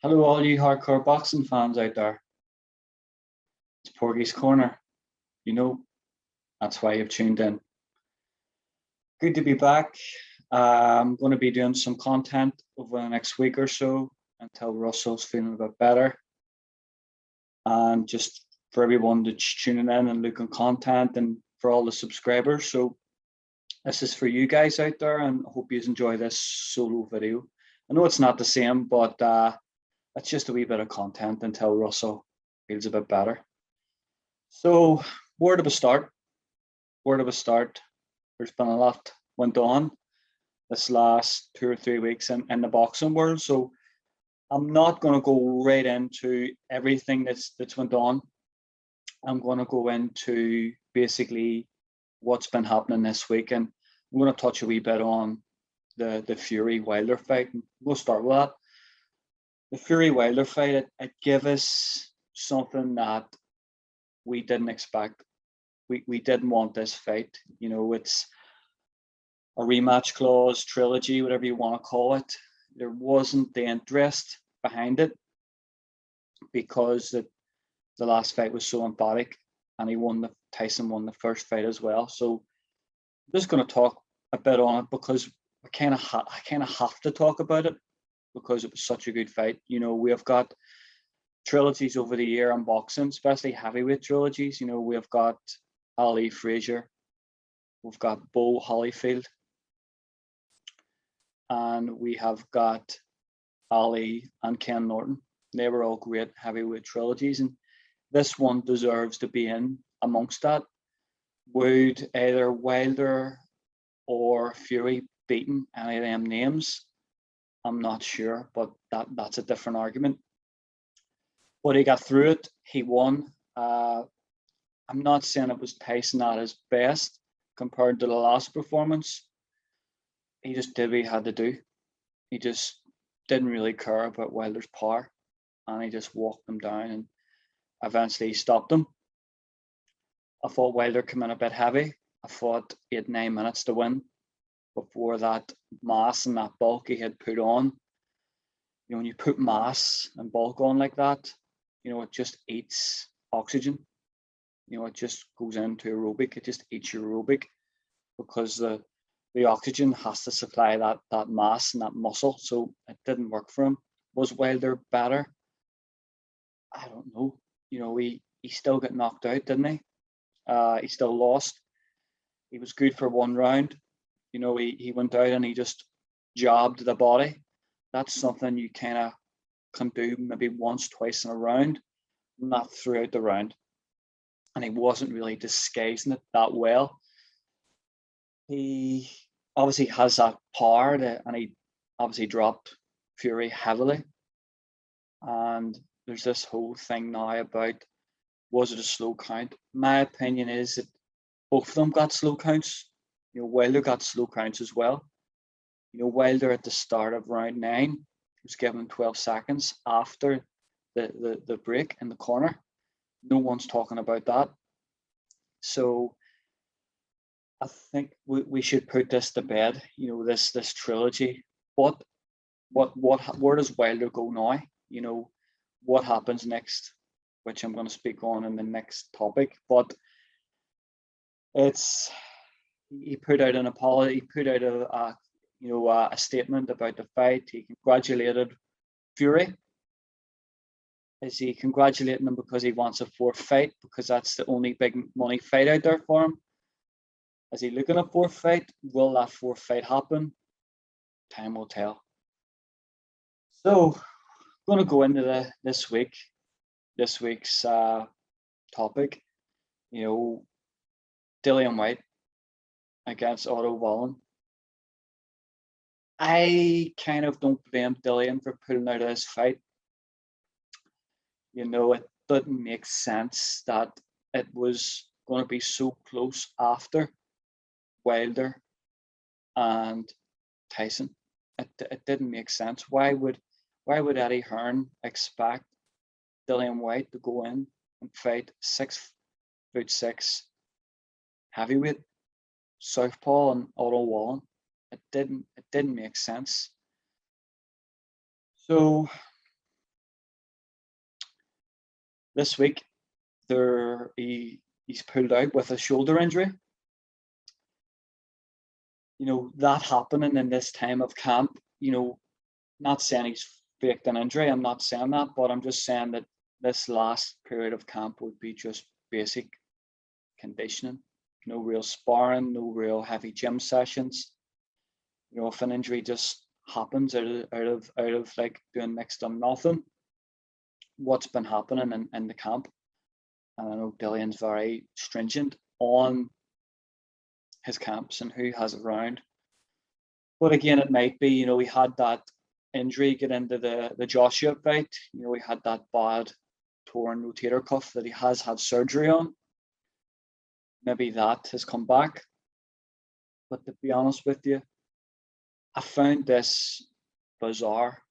Hello, all you hardcore boxing fans out there. It's Porgy's Corner. You know, that's why you've tuned in. Good to be back. I'm going to be doing some content over the next week or so until Russell's feeling a bit better. And just for everyone that's tuning in and looking content and for all the subscribers. So this is for you guys out there, and I hope you enjoy this solo video. I know it's not the same, but it's just a wee bit of content until Russell feels a bit better. So where do we start? There's been a lot went on this last 2 or 3 weeks in the boxing world. So I'm not going to go right into everything that's went on. I'm going to go into basically what's been happening this week, and I'm going to touch a wee bit on the Fury Wilder fight. We'll start with that. The Fury Wilder fight, it gave us something that we didn't expect. We didn't want this fight. You know, it's a rematch clause, trilogy, whatever you want to call it. There wasn't the interest behind it because the last fight was so emphatic, and Tyson won the first fight as well. So I'm just going to talk a bit on it because I kind of have to talk about it because it was such a good fight. You know, we have got trilogies over the year in boxing, especially heavyweight trilogies. You know, we have got Ali Frazier, we've got Bo Holyfield, and we have got Ali and Ken Norton. They were all great heavyweight trilogies, and this one deserves to be in amongst that. Would either Wilder or Fury beaten any of them names? I'm not sure, but that's a different argument. But he got through it. He won. I'm not saying it was Tyson at his best compared to the last performance. He just did what he had to do. He just didn't really care about Wilder's power, and he just walked him down and eventually stopped him. I thought Wilder came in a bit heavy. I thought he had 9 minutes to win before that mass and that bulk he had put on. You know, when you put mass and bulk on like that, you know, it just eats oxygen. You know, it just goes into aerobic. It just eats your aerobic because the oxygen has to supply that mass and that muscle. So it didn't work for him. Was Wilder better? I don't know. You know, he still got knocked out, didn't he? He still lost. He was good for one round. You know, he went out and he just jabbed the body. That's something you kind of can do maybe once, twice in a round, not throughout the round. And he wasn't really disguising it that well. He obviously has that power, and he obviously dropped Fury heavily. And there's this whole thing now about, was it a slow count? My opinion is that both of them got slow counts. You know, Wilder got slow counts as well. You know, Wilder at the start of round 9 was given 12 seconds after the break in the corner. No one's talking about that. So I think we should put this to bed. You know, this trilogy. Where does Wilder go now? You know, what happens next, which I'm going to speak on in the next topic. But he put out an apology. He put out a statement about the fight. He congratulated Fury. Is he congratulating him because he wants a fourth fight? Because that's the only big money fight out there for him? Is he looking at a fourth fight? Will that fourth fight happen? Time will tell. So I'm going to go into this week's topic. You know, Dillian Whyte against Otto Wallin. I kind of don't blame Dillian for pulling out of this fight. You know, it didn't make sense that it was going to be so close after Wilder and Tyson. It didn't make sense. Why would Eddie Hearn expect Dillian Whyte to go in and fight 6'6" heavyweight southpaw and Otto Wallin? It didn't make sense. So this week he's pulled out with a shoulder injury. That happening in this time of camp, not saying he's faked an injury, I'm not saying that, but I'm just saying that this last period of camp would be just basic conditioning. No real sparring, no real heavy gym sessions. If an injury just happens out of like doing next to nothing, what's been happening in the camp. And I know Dillian's very stringent on his camps and who has around. But again, it might be, we had that injury get into the Joshua fight. We had that bad torn rotator cuff that he has had surgery on. Maybe that has come back. But to be honest with you, I found this bizarre,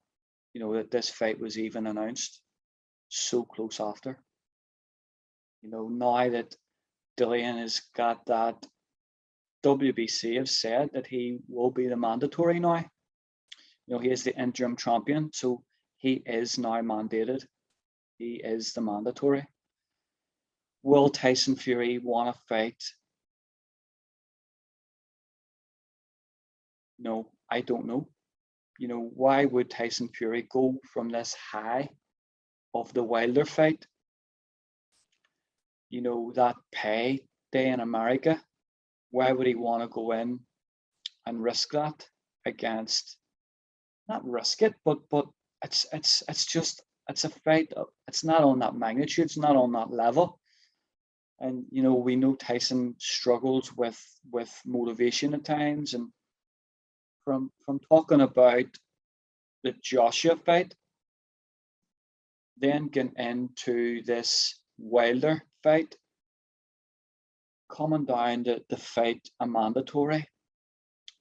that this fight was even announced so close after. Now that Dillian has got that, WBC have said that he will be the mandatory now. He is the interim champion, so he is now mandated. He is the mandatory. Will Tyson Fury want to fight? No, I don't know. Why would Tyson Fury go from this high of the Wilder fight? That pay day in America. Why would he want to go in and risk that against? Not risk it, but it's a fight. It's not on that magnitude. It's not on that level. And we know Tyson struggles with motivation at times. And from talking about the Joshua fight, then getting into this Wilder fight, coming down to the fight a mandatory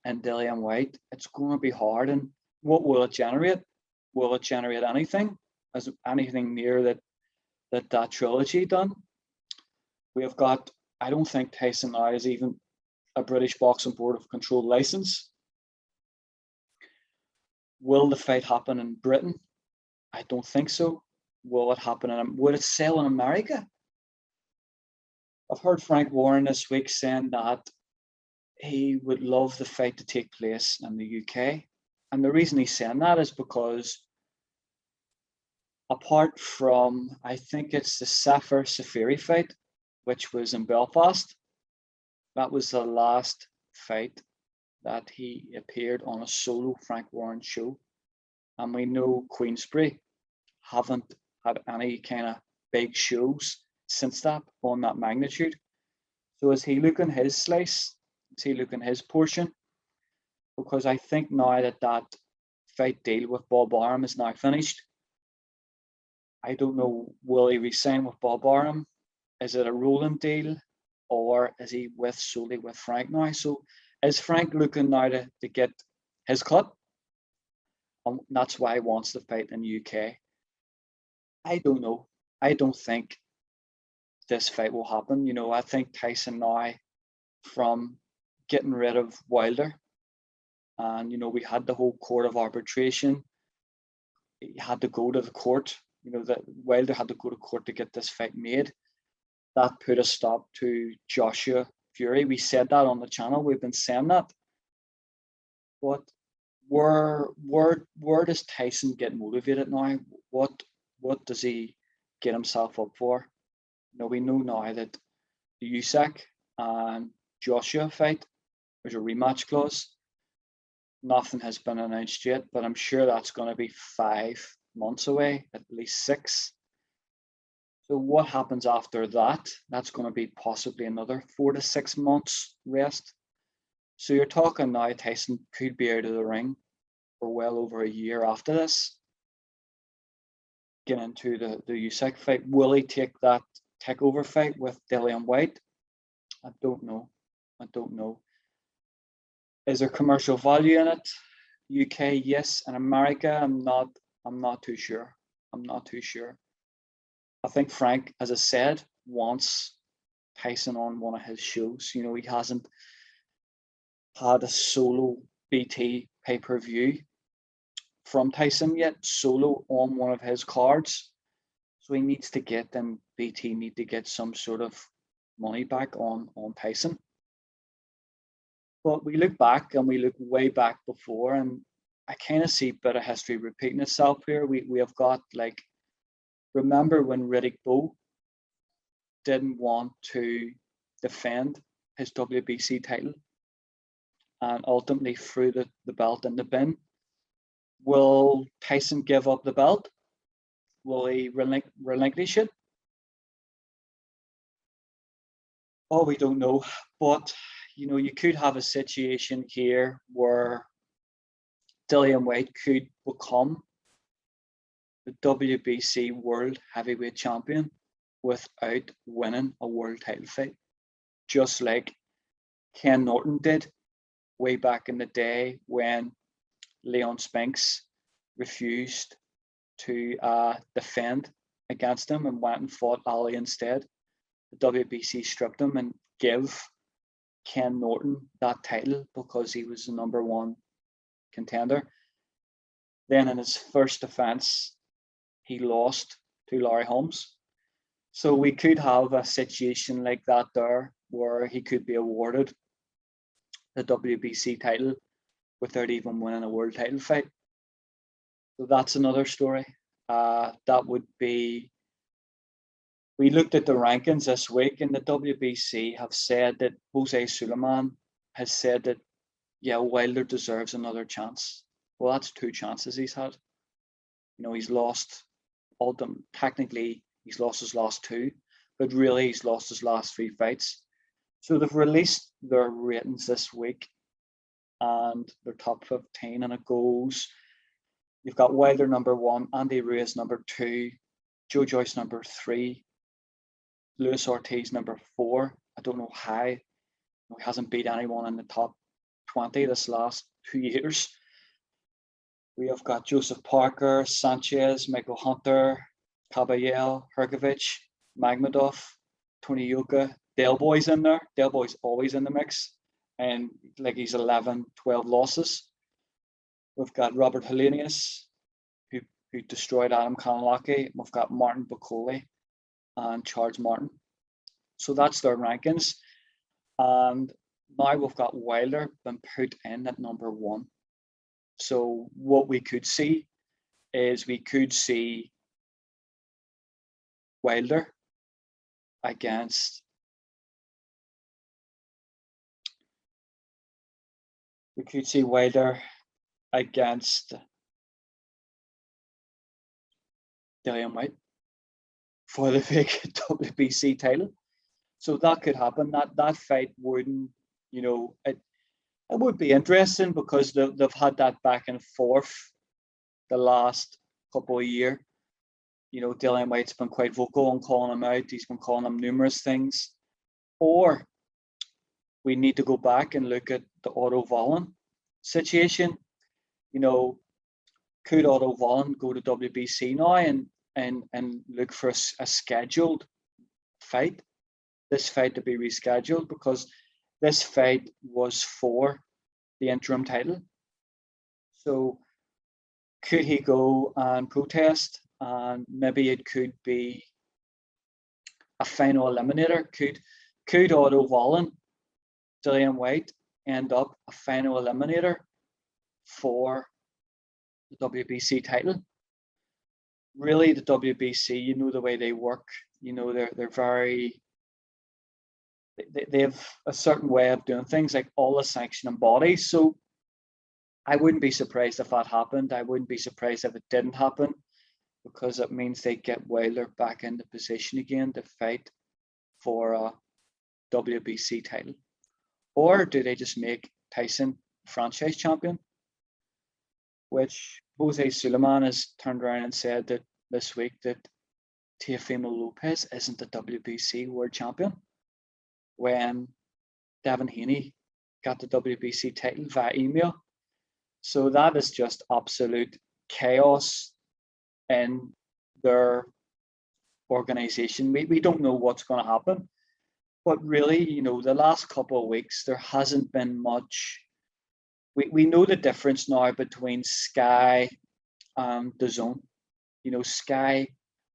and Dillian Whyte, it's going to be hard. And what will it generate? Will it generate anything? As anything near that trilogy done? We have got, I don't think Tyson now is even a British Boxing Board of Control license. Will the fight happen in Britain? I don't think so. Will it happen would it sell in America? I've heard Frank Warren this week saying that he would love the fight to take place in the UK. And the reason he's saying that is because apart from, I think it's the Safir-Safiri fight, which was in Belfast, that was the last fight that he appeared on a solo Frank Warren show. And we know Queensberry haven't had any kind of big shows since that on that magnitude. So is he looking his slice? Is he looking his portion? Because I think now that fight deal with Bob Arum is now finished. I don't know, will he resign with Bob Arum? Is it a rolling deal, or is he solely with Frank now? So is Frank looking now to get his cut? That's why he wants to fight in the UK. I don't know. I don't think this fight will happen. I think Tyson now, from getting rid of Wilder, and we had the whole court of arbitration. He had to go to the court. That Wilder had to go to court to get this fight made. That put a stop to Joshua Fury. We said that on the channel. We've been saying that. But where does Tyson get motivated now? What does he get himself up for? We know now that the Usyk and Joshua fight, there's a rematch clause. Nothing has been announced yet, but I'm sure that's going to be 5 months away, at least 6. So what happens after that? That's going to be possibly another 4 to 6 months rest. So you're talking now Tyson could be out of the ring for well over a year after this. Get into the Usyk fight. Will he take that takeover fight with Dillian Whyte? I don't know. Is there commercial value in it? UK, yes. In America, I'm not too sure. I think Frank, as I said, wants Tyson on one of his shows. He hasn't had a solo BT pay-per-view from Tyson yet, solo on one of his cards. So he needs to get, and BT need to get some sort of money back on Tyson. But we look back and we look way back before, and I kind of see a bit of history repeating itself here. We have got, like, remember when Riddick Bowe didn't want to defend his WBC title and ultimately threw the belt in the bin? Will Tyson give up the belt? Will he relinquish it? Oh, we don't know. But, you know, you could have a situation here where Dillian Whyte could become the WBC World Heavyweight Champion without winning a world title fight, just like Ken Norton did way back in the day when Leon Spinks refused to defend against him and went and fought Ali instead. The WBC stripped him and gave Ken Norton that title because he was the #1 contender. Then in his first defense, he lost to Larry Holmes. So we could have a situation like that there, where he could be awarded the WBC title without even winning a world title fight. So that's another story. That would be, we looked at the rankings this week, and the WBC have said that Jose Sulaiman has said that, yeah, Wilder deserves another chance. Well, that's 2 chances he's had. You know, he's lost all them. Technically, he's lost his last 2, but really he's lost his last 3 fights. So they've released their ratings this week and their top 15, and it goes, you've got Wilder #1, Andy Ruiz #2, Joe Joyce #3, Luis Ortiz #4. I don't know how. He hasn't beat anyone in the top 20 this last 2 years. We have got Joseph Parker, Sanchez, Michael Hunter, Caballel, Hergovich, Magmadov, Tony Yoka. Del Boy's in there. Del Boy's always in the mix. And like, he's 11, 12 losses. We've got Robert Helenius, who destroyed Adam Kanalaki. We've got Martin Bakole and Charles Martin. So that's their rankings. And now we've got Wilder been put in at #1. So what we could see is, we could see Wilder against Dillian Whyte for the big WBC title. So that could happen. That fight wouldn't, you know, it would be interesting, because they've had that back and forth the last couple of years. You know, Dillian Whyte's been quite vocal on calling him out. He's been calling him numerous things. Or we need to go back and look at the Otto Wallin situation. You know, could Otto Wallin go to WBC now and look for a scheduled fight? This fight to be rescheduled, because this fight was for the interim title. So could he go and protest, and maybe it could be a final eliminator? Could Otto Wallin, Dillian Whyte end up a final eliminator for the WBC title? Really, the WBC, you know the way they work. You know, they're very, they have a certain way of doing things, like all the sanctioning bodies. So I wouldn't be surprised if that happened. I wouldn't be surprised if it didn't happen, because it means they get Wilder back into position again to fight for a WBC title. Or do they just make Tyson franchise champion? Which Jose Sulaiman has turned around and said that this week that Teofimo Lopez isn't the WBC world champion, when Devin Haney got the WBC title via email. So that is just absolute chaos in their organization. We don't know what's going to happen. But really, you know, the last couple of weeks, there hasn't been much. We know the difference now between Sky and DAZN. You know, Sky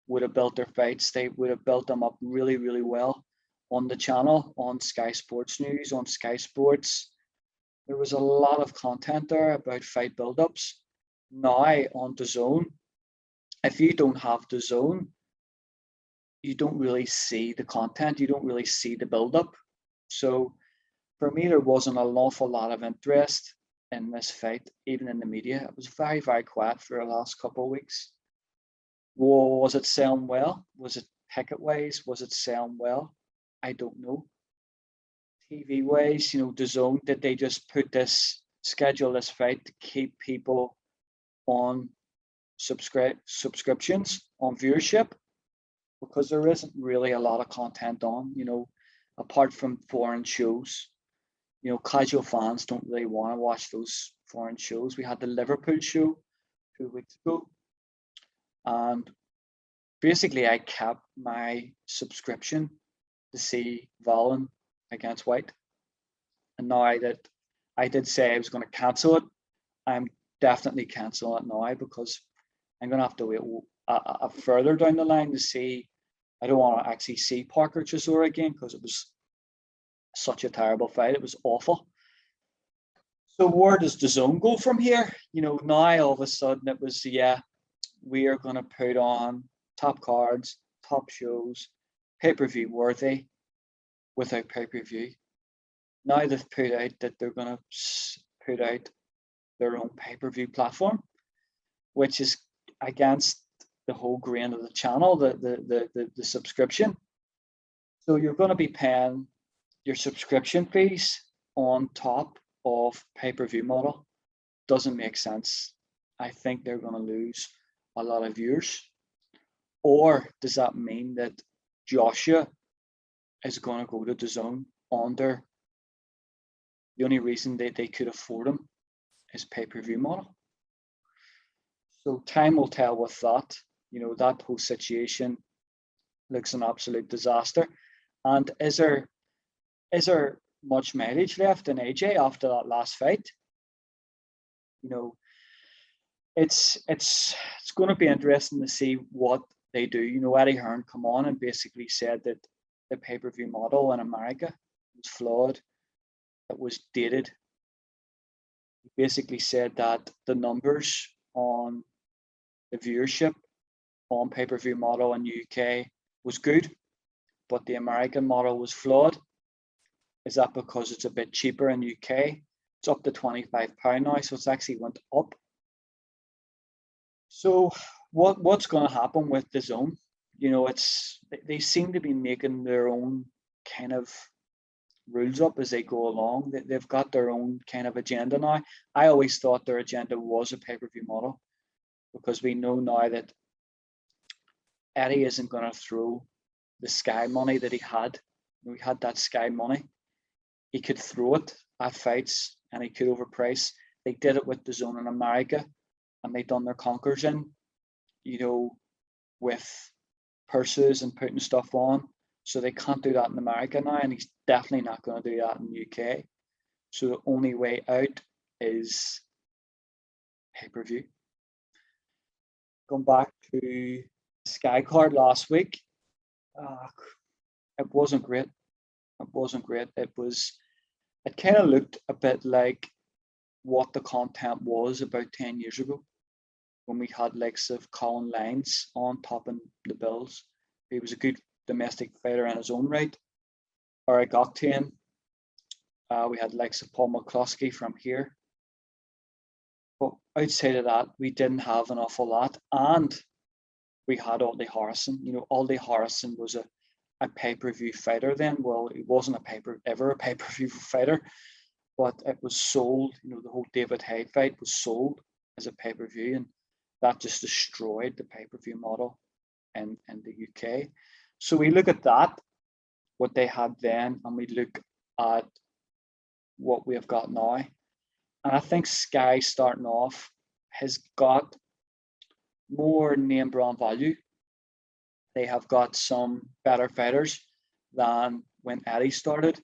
would have built their fights. They would have built them up really, really well on the channel, on Sky Sports News, on Sky Sports. There was a lot of content there about fight build-ups. Now on DAZN, if you don't have DAZN, you don't really see the content, you don't really see the build-up. So for me, there wasn't an awful lot of interest in this fight, even in the media. It was very, very quiet for the last couple of weeks. Was it selling well? Was it ticket-wise? Was it selling well? I don't know. TV-wise, DAZN, did they just schedule this fight to keep people on subscriptions, on viewership? Because there isn't really a lot of content on, apart from foreign shows. Casual fans don't really want to watch those foreign shows. We had the Liverpool show 2 weeks ago, and basically I kept my subscription to see Wallin against Whyte. And now that I did say I was going to cancel it, I'm definitely canceling it now, because I'm going to have to wait a further down the line to see. I don't want to actually see Parker Chisora again, because it was such a terrible fight. It was awful. So where does DAZN go from here? Now all of a sudden it was, we are going to put on top cards, top shows, pay-per-view worthy, without pay-per-view. Now they've put out that they're going to put out their own pay-per-view platform, which is against the whole grain of the channel, the subscription. So you're going to be paying your subscription fees on top of pay-per-view model. Doesn't make sense. I think they're going to lose a lot of viewers. Or does that mean that Joshua is going to go to DAZN under the only reason they could afford him is pay-per-view model? So time will tell with that. That whole situation looks an absolute disaster. And is there much mileage left in AJ after that last fight? It's going to be interesting to see what they do. Eddie Hearn come on and basically said that the pay-per-view model in America was flawed. It was dated. He basically said that the numbers on the viewership on pay-per-view model in UK was good, but the American model was flawed. Is that because it's a bit cheaper in UK? It's up to £25 now, so it's actually went up. So what's going to happen with DAZN? They seem to be making their own kind of rules up as they go along. They've got their own kind of agenda now. I always thought their agenda was a pay-per-view model, because we know now that Eddie isn't going to throw the Sky money that he had. We had that Sky money. He could throw it at fights and he could overprice. They did it with DAZN in America, and they done their conkers in, with purses and putting stuff on. So they can't do that in America now, and he's definitely not going to do that in the UK. So the only way out is pay-per-view. Going back to Sky card last week, it wasn't great. It kind of looked a bit like what the content was about 10 years ago, when we had likes of Colin Lyons on topping the bills. He was a good domestic fighter in his own right. Eric Octane. We had likes of Paul McCluskey from here. But outside of that, we didn't have an awful lot. And we had Aldi Harrison. Aldi Harrison was a pay-per-view fighter then. Well, he wasn't ever a pay-per-view fighter, but it was sold. The whole David Haye fight was sold as a pay-per-view, and that just destroyed the pay-per-view model in the UK. So we look at that, what they had then, and we look at what we have got now. And I think Sky starting off has got more name brand value. They have got some better fighters than when Eddie started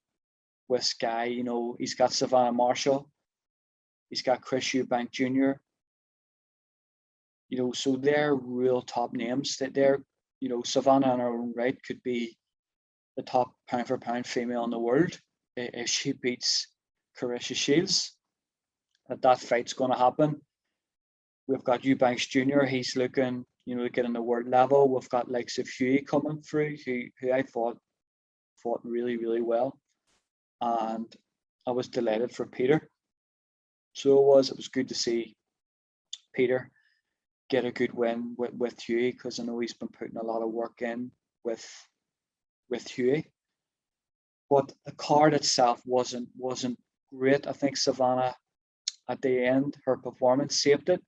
with Sky. He's got Savannah Marshall, he's got Chris Eubank Jr. So they're real top names. That they're You know, Savannah in her own right could be the top pound for pound female in the world if she beats Carissa Shields. That fight's going to happen. We've got Eubank Jr. He's looking, you know, to get in the world level. We've got likes of Huey coming through, who I thought fought really, really well, and I was delighted for Peter. So it was good to see Peter get a good win with Huey, because I know he's been putting a lot of work in with Huey. But the card itself wasn't great. I think Savannah at the end, her performance saved it,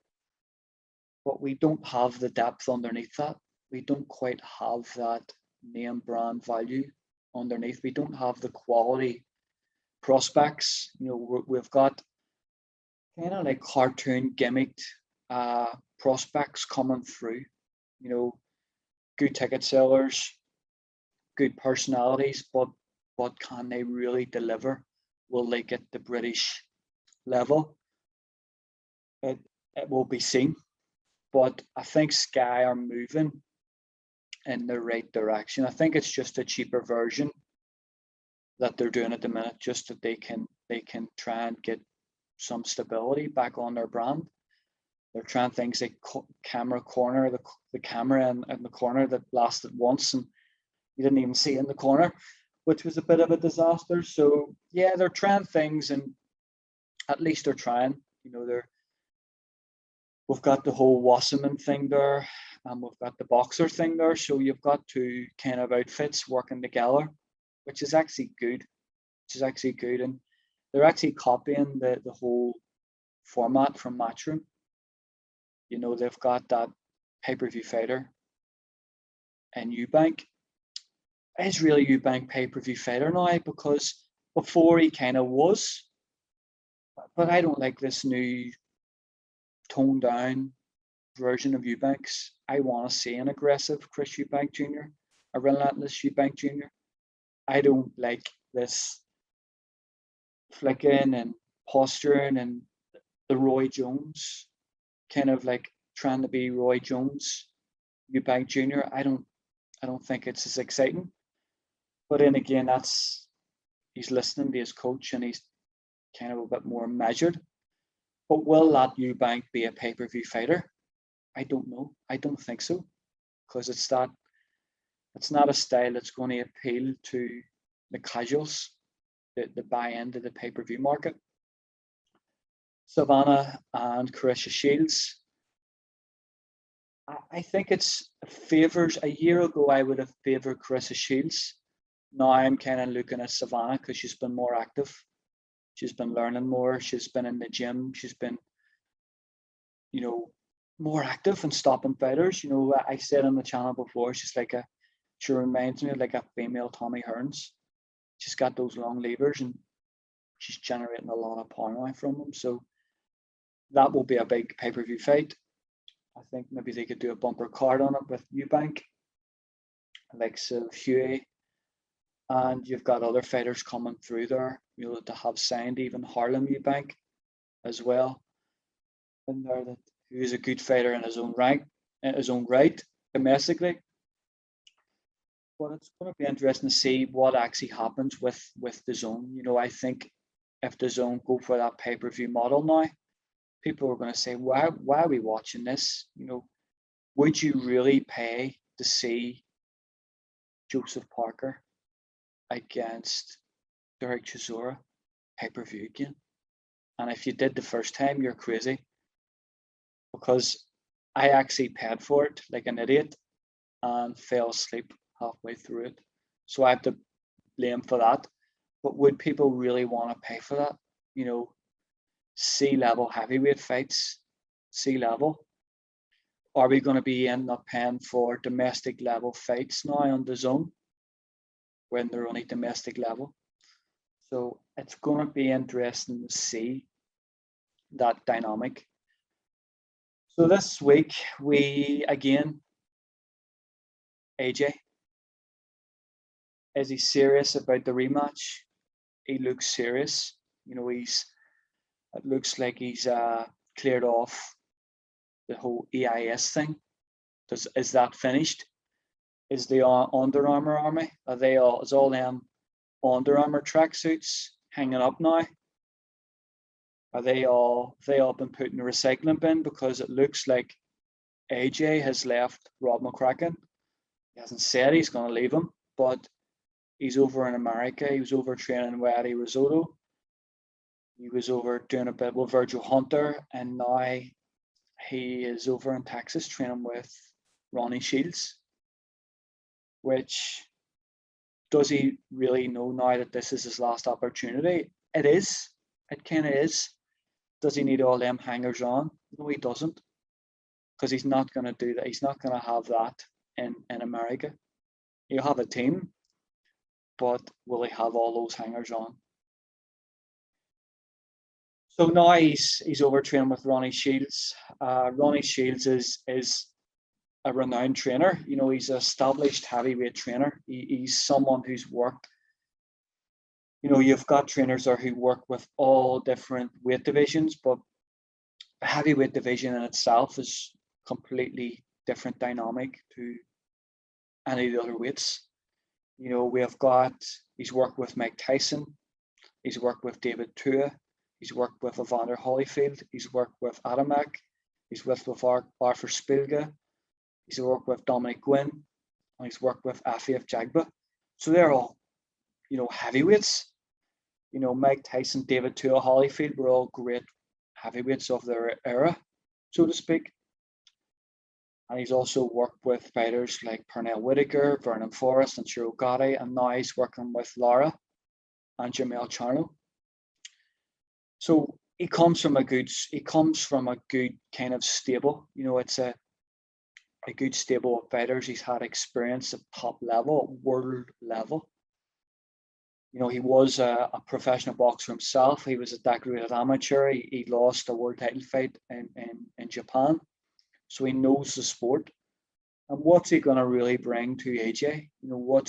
but we don't have the depth underneath that. We don't quite have that name brand value underneath. We don't have the quality prospects. You know, we've got kind of like cartoon gimmicked prospects coming through. You know, good ticket sellers, good personalities, but can they really deliver? Will they get the British level? It will be seen. But I think Sky are moving in the right direction. I think it's just a cheaper version that they're doing at the minute, just that they can try and get some stability back on their brand. They're trying things like camera corner, the camera in the corner that lasted once and you didn't even see it in the corner, which was a bit of a disaster. So yeah, they're trying things, and at least they're trying. You know, we've got the whole Wasserman thing there, and we've got the boxer thing there. So you've got two kind of outfits working together, which is actually good. And they're actually copying the whole format from Matchroom. You know, they've got that pay-per-view fighter and Eubank. Is really Eubank pay-per-view fighter now, because before he kind of was, but I don't like this new toned down version of Eubanks. I want to see an aggressive Chris Eubank Jr., a relentless Eubank Jr. I don't like this flicking and posturing and the Roy Jones, kind of like trying to be Roy Jones, Eubank Jr. I don't think it's as exciting. But then again, he's listening to his coach and he's kind of a bit more measured. But will that Eubank be a pay-per-view fighter? I don't know. I don't think so, because it's not a style that's going to appeal to the casuals, the buy into the pay-per-view market. Savannah and Carissa Shields. I think it's favors. A year ago, I would have favored Carissa Shields. Now I'm kind of looking at Savannah because she's been more active. She's been learning more. She's been in the gym. She's been, you know, more active and stopping fighters. You know, I said on the channel before, she reminds me of like a female Tommy Hearns. She's got those long levers and she's generating a lot of power from them. So that will be a big pay-per-view fight. I think maybe they could do a bumper card on it with Eubank, like Huey, and you've got other fighters coming through there, you know, to have signed, even Harlem Eubank as well in there, that who is a good fighter in his own right domestically. But it's going to be interesting to see what actually happens with DAZN. You know, I think if DAZN go for that pay-per-view model now, people are going to say, why are we watching this? You know, would you really pay to see Joseph Parker against Derek Chisora pay-per-view again? And if you did the first time, you're crazy, because I actually paid for it like an idiot and fell asleep halfway through it. So I have to blame for that. But would people really want to pay for that? You know, C-level heavyweight fights, C-level. Are we going to be end up paying for domestic level fights now on DAZN when they're only domestic level? So it's going to be interesting to see that dynamic. So this week we again, AJ, is he serious about the rematch? He looks serious. You know, it looks like he's cleared off the whole EIS thing. Is that finished? is the Under Armour army? Is all them Under Armour tracksuits hanging up now? Have they all been put in the recycling bin? Because it looks like AJ has left Rob McCracken. He hasn't said he's going to leave him, but he's over in America. He was over training with Eddie Risotto. He was over doing a bit with Virgil Hunter, and now he is over in Texas training with Ronnie Shields. Which, does he really know now that this is his last opportunity? It is. It kind of is. Does he need all them hangers on? No, he doesn't. Because he's not going to do that. He's not going to have that in America. He'll have a team, but will he have all those hangers on? So now he's over training with Ronnie Shields. Ronnie Shields is a renowned trainer. You know, he's an established heavyweight trainer. He's someone who's worked. You know, you've got trainers there who work with all different weight divisions, but the heavyweight division in itself is completely different dynamic to any of the other weights. You know, he's worked with Mike Tyson, he's worked with David Tua, he's worked with Evander Holyfield, he's worked with Adamek, he's worked with Arthur Spilga, he's worked with Dominic Gwynn, and he's worked with Afif Jagba. So they're all, you know, heavyweights. You know, Mike Tyson, David Tua, Holyfield were all great heavyweights of their era, so to speak. And he's also worked with fighters like Pernell Whitaker, Vernon Forrest, and Chiro Gotti, and now he's working with Lara and Jamel Charlo. So he comes from a good kind of stable. You know, it's a good stable of fighters. He's had experience at top level, world level. You know, he was a professional boxer himself. He was a decorated amateur. He lost a world title fight in Japan. So he knows the sport. And what's he going to really bring to AJ? You know, what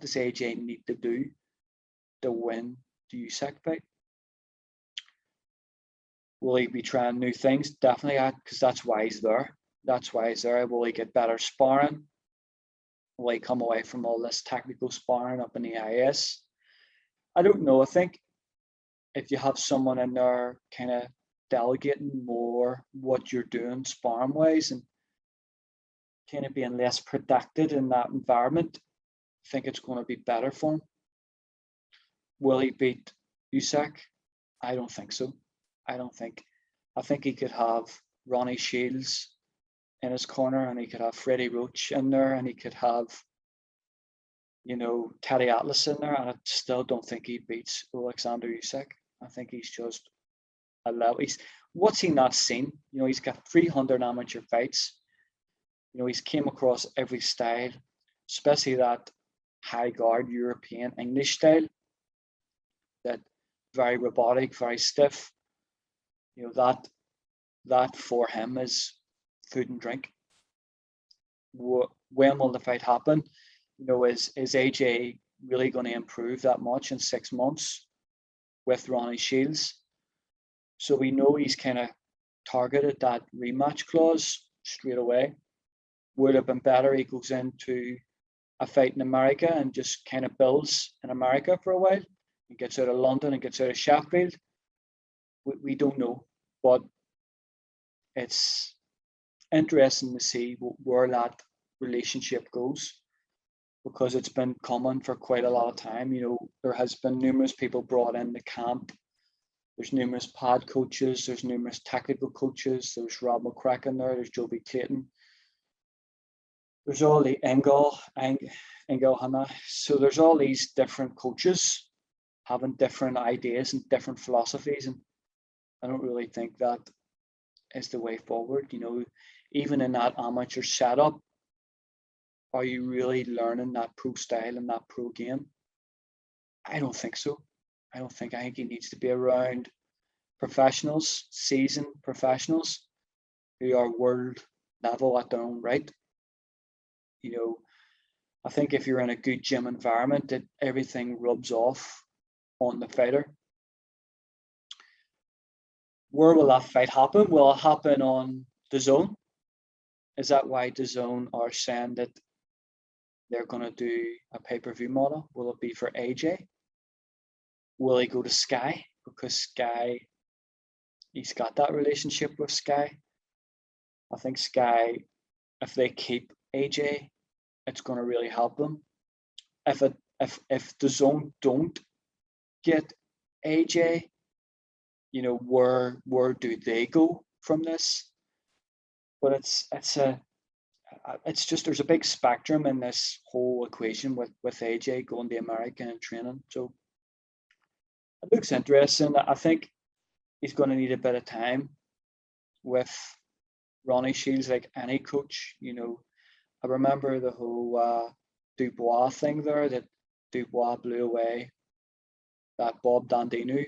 does AJ need to do to win the Usyk fight? Will he be trying new things? Definitely, because that's why he's there. That's why he's there. Will he get better sparring? Will he come away from all this technical sparring up in the IS? I don't know. I think if you have someone in there kind of delegating more what you're doing sparring wise and kind of being less protected in that environment, I think it's going to be better for him. Will he beat Usyk? I don't think so. I think he could have Ronnie Shields in his corner, and he could have Freddie Roach in there, and he could have, you know, Teddy Atlas in there, and I still don't think he beats Alexander Usyk. I think he's just a level. What's he not seen? You know, he's got 300 amateur fights. You know, he's came across every style, especially that high guard European English style, that very robotic, very stiff. You know, that for him is food and drink. When will the fight happen? You know, is AJ really going to improve that much in 6 months with Ronnie Shields? So we know he's kind of targeted that rematch clause straight away. Would have been better he goes into a fight in America and just kind of builds in America for a while. He gets out of London and gets out of Sheffield. We don't know, but it's interesting to see where that relationship goes, because it's been common for quite a lot of time. You know, there has been numerous people brought in the camp. There's numerous pad coaches, there's numerous technical coaches, there's Rob McCracken there, there's Joby Clayton, there's all the Engel Hanna. So there's all these different coaches having different ideas and different philosophies, and I don't really think that is the way forward. You know, even in that amateur setup, are you really learning that pro style and that pro game? I don't think so. I think he needs to be around professionals, seasoned professionals who are world level at their own right. You know, I think if you're in a good gym environment, everything rubs off on the fighter. Where will that fight happen? Will it happen on DAZN is that why DAZN are saying that they're going to do a pay-per-view model? Will it be for AJ? Will he go to Sky? Because Sky, he's got that relationship with Sky. I think Sky, if they keep AJ, it's going to really help them. If DAZN don't get AJ, you know, where do they go from this? But it's just, there's a big spectrum in this whole equation with AJ going to America and training. So it looks interesting. I think he's going to need a bit of time with Ronnie Shields, like any coach. You know, I remember the whole Dubois thing there, that Dubois blew away that Bob Dandinu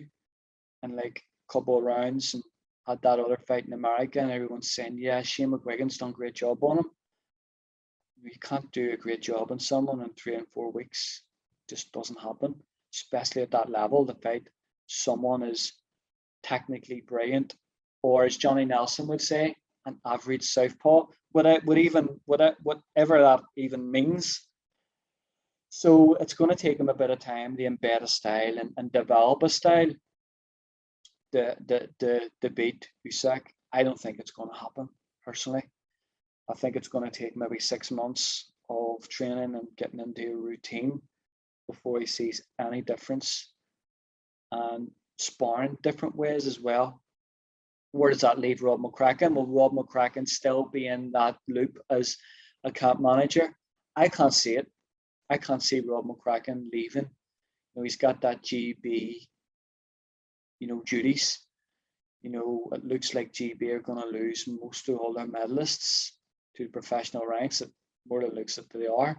in like a couple of rounds and had that other fight in America, and everyone's saying, yeah, Shane McGuigan's done a great job on him. You can't do a great job on someone in 3 and 4 weeks. It just doesn't happen, especially at that level. The fight someone is technically brilliant, or as Johnny Nelson would say, an average southpaw, whatever that even means. So it's going to take him a bit of time to embed a style and develop a style to beat Usyk. I don't think it's going to happen, personally. I think it's going to take maybe 6 months of training and getting into a routine before he sees any difference, and sparring different ways as well. Where does that leave Rob McCracken? Will Rob McCracken still be in that loop as a camp manager? I can't see it. I can't see Rob McCracken leaving. You know, he's got that GB, you know, duties. You know, it looks like GB are going to lose most of all their medalists to professional ranks. More it looks like they are.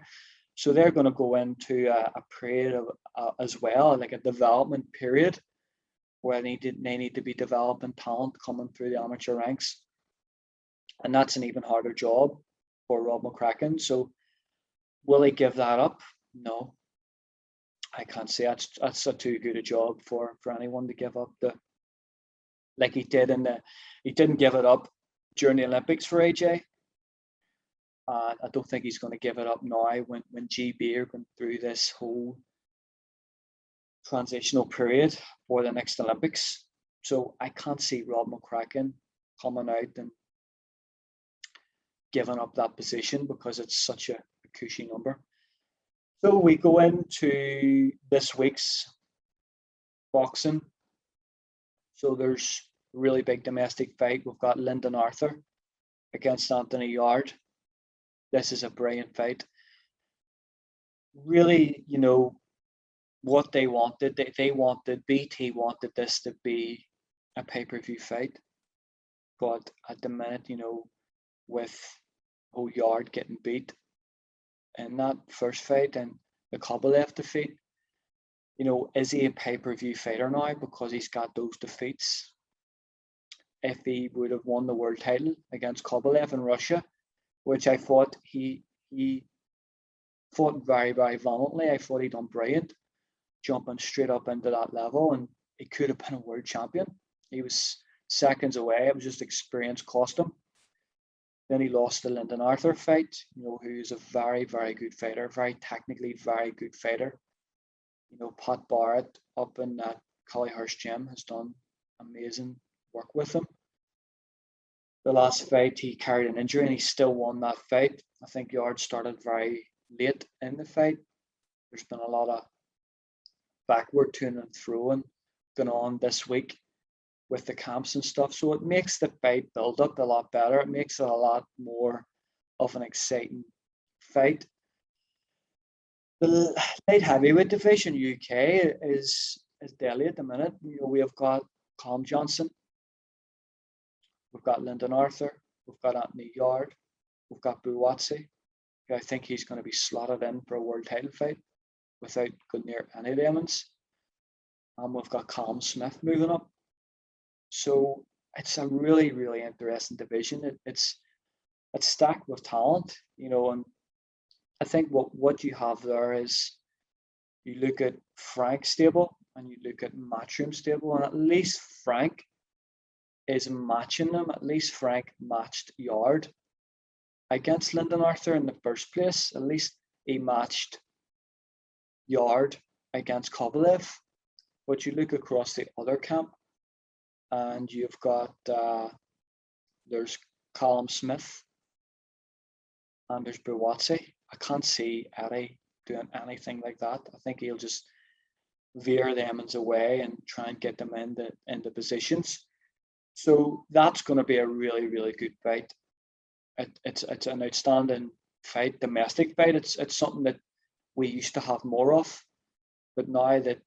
So they're going to go into a period of as well, like a development period, where they need to be developing talent coming through the amateur ranks. And that's an even harder job for Rob McCracken. So will he give that up? No. I can't say that's a too good a job for anyone to give up like he did he didn't give it up during the Olympics for AJ. I don't think he's going to give it up now when GB are going through this whole transitional period for the next Olympics. So I can't see Rob McCracken coming out and giving up that position, because it's such a cushy number. So we go into this week's boxing. So there's a really big domestic fight. We've got Lyndon Arthur against Anthony Yarde. This is a brilliant fight. Really, you know, what they wanted, BT wanted this to be a pay-per-view fight. But at the minute, you know, with Yarde getting beat in that first fight and the Kovalev defeat, you know, is he a pay-per-view fighter now because he's got those defeats? If he would have won the world title against Kovalev in Russia, which I thought he fought very, very valiantly. I thought he done brilliant, jumping straight up into that level, and he could have been a world champion. He was seconds away. It was just experience cost him. Then he lost the Lyndon Arthur fight, you know, who's a very, very good fighter, very technically very good fighter. You know, Pat Barrett up in that Collyhurst gym has done amazing work with him. The last fight, he carried an injury and he still won that fight. I think Yarde started very late in the fight. There's been a lot of backward to and throwing going on this week with the camps and stuff. So it makes the fight build up a lot better. It makes it a lot more of an exciting fight. The light heavyweight division UK is deadly at the minute. You know, we have got Colm Johnson, we've got Lyndon Arthur, we've got Anthony Yarde, we've got Buatsi. I think he's going to be slotted in for a world title fight without going near any elements. And we've got Callum Smith moving up. So it's a really, really interesting division. It's stacked with talent, you know, and I think what you have there is you look at Frank's stable and you look at Matchroom stable, and at least Frank is matching them. At least Frank matched Yarde. against Lyndon Arthur in the first place. At least he matched Yarde against Kovalev. But you look across the other camp, and you've got there's Callum Smith and there's Buatsi. I can't see Eddie doing anything like that. I think he'll just veer them away and try and get them into positions. So that's going to be a really, really good fight. It's an outstanding fight, domestic fight. It's something that we used to have more of, but now that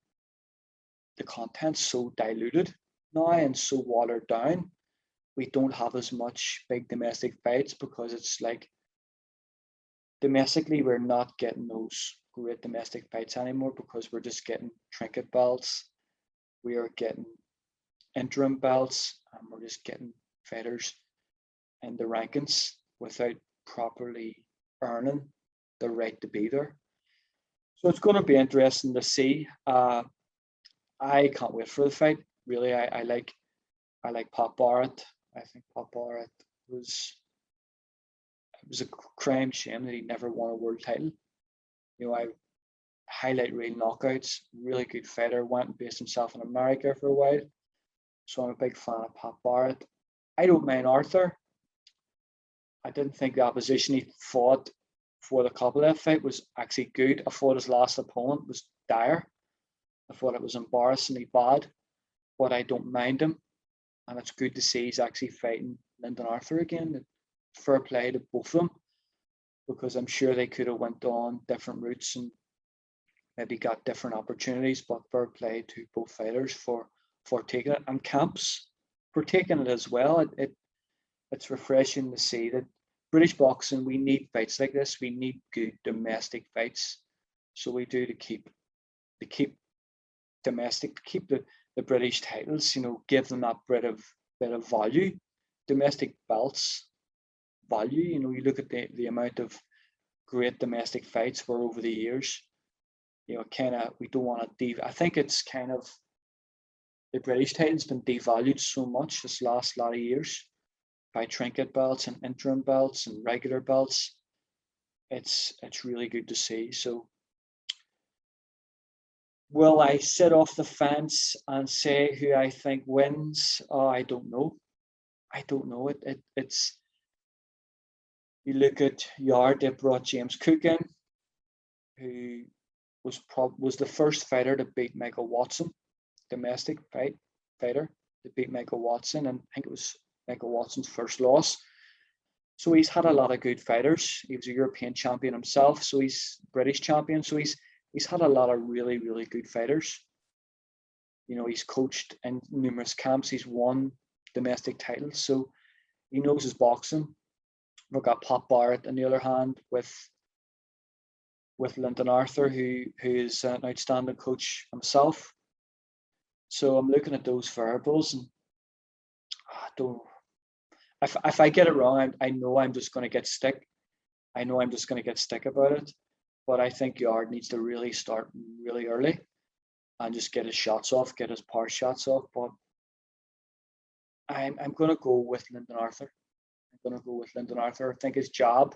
the content's so diluted now and so watered down, we don't have as much big domestic fights, because it's like domestically we're not getting those great domestic fights anymore, because we're just getting trinket belts, we are getting interim belts, and we're just getting fighters in the rankings without properly earning the right to be there. So it's going to be interesting to see. I can't wait for the fight. Really, I like Pop Barrett. I think Pop Barrett it was a crime shame that he never won a world title. You know, I highlight reel knockouts, really good fighter, went and based himself in America for a while. So I'm a big fan of Pop Barrett. I don't mind Arthur. I didn't think the opposition he fought for the Kovalev fight was actually good. I thought his last opponent was dire. I thought it was embarrassingly bad, but I don't mind him. And it's good to see he's actually fighting Lyndon Arthur again. Fair play to both of them, because I'm sure they could have went on different routes and maybe got different opportunities, but fair play to both fighters for taking it, and camps for taking it as well. It's refreshing to see that British boxing, we need fights like this. We need good domestic fights. So we do to keep domestic, to keep the British titles, you know, give them that bit of value. Domestic belts value, you know, you look at the amount of great domestic fights where over the years, you know, kind of, we don't want to I think it's kind of, the British title's been devalued so much this last lot of years by trinket belts and interim belts and regular belts. It's really good to see. So will I sit off the fence and say who I think wins? Oh, I don't know. It's you look at Yarde, they brought James Cook in, who was the first fighter to beat Michael Watson, domestic fighter to beat Michael Watson, and I think it was Michael Watson's first loss. So he's had a lot of good fighters. He was a European champion himself, so he's British champion. So he's had a lot of really, really good fighters. You know, he's coached in numerous camps. He's won domestic titles, so he knows his boxing. We've got Pop Barrett on the other hand with Lyndon Arthur, who is an outstanding coach himself. So I'm looking at those variables, and I don't. If I get it wrong, I know I'm just going to get stick. I know I'm just going to get stick about it. But I think Yarde needs to really start really early and just get his shots off, get his power shots off. But I'm going to go with Lyndon Arthur. I think his jab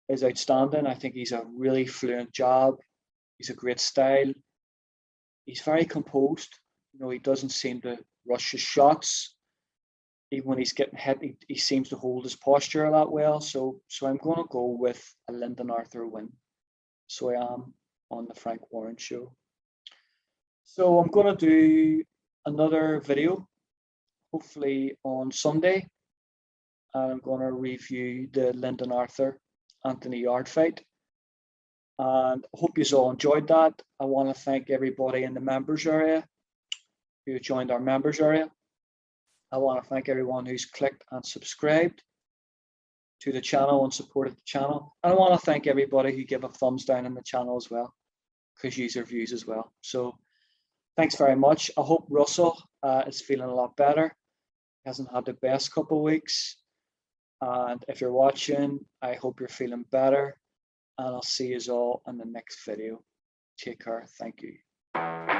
is outstanding. I think he's a really fluent jab. He's a great style. He's very composed. You know, he doesn't seem to rush his shots. Even when he's getting hit, he seems to hold his posture a lot well. So I'm going to go with a Lyndon Arthur win. So I am on the Frank Warren Show. So I'm going to do another video, hopefully on Sunday. And I'm going to review the Lyndon Arthur Anthony Yarde fight. And I hope you all enjoyed that. I want to thank everybody in the members area who joined our members area. I want to thank everyone who's clicked and subscribed to the channel and supported the channel. And I want to thank everybody who gave a thumbs down in the channel as well, because user views as well. So thanks very much. I hope Russell is feeling a lot better. He hasn't had the best couple of weeks. And if you're watching, I hope you're feeling better. And I'll see you all in the next video. Take care. Thank you.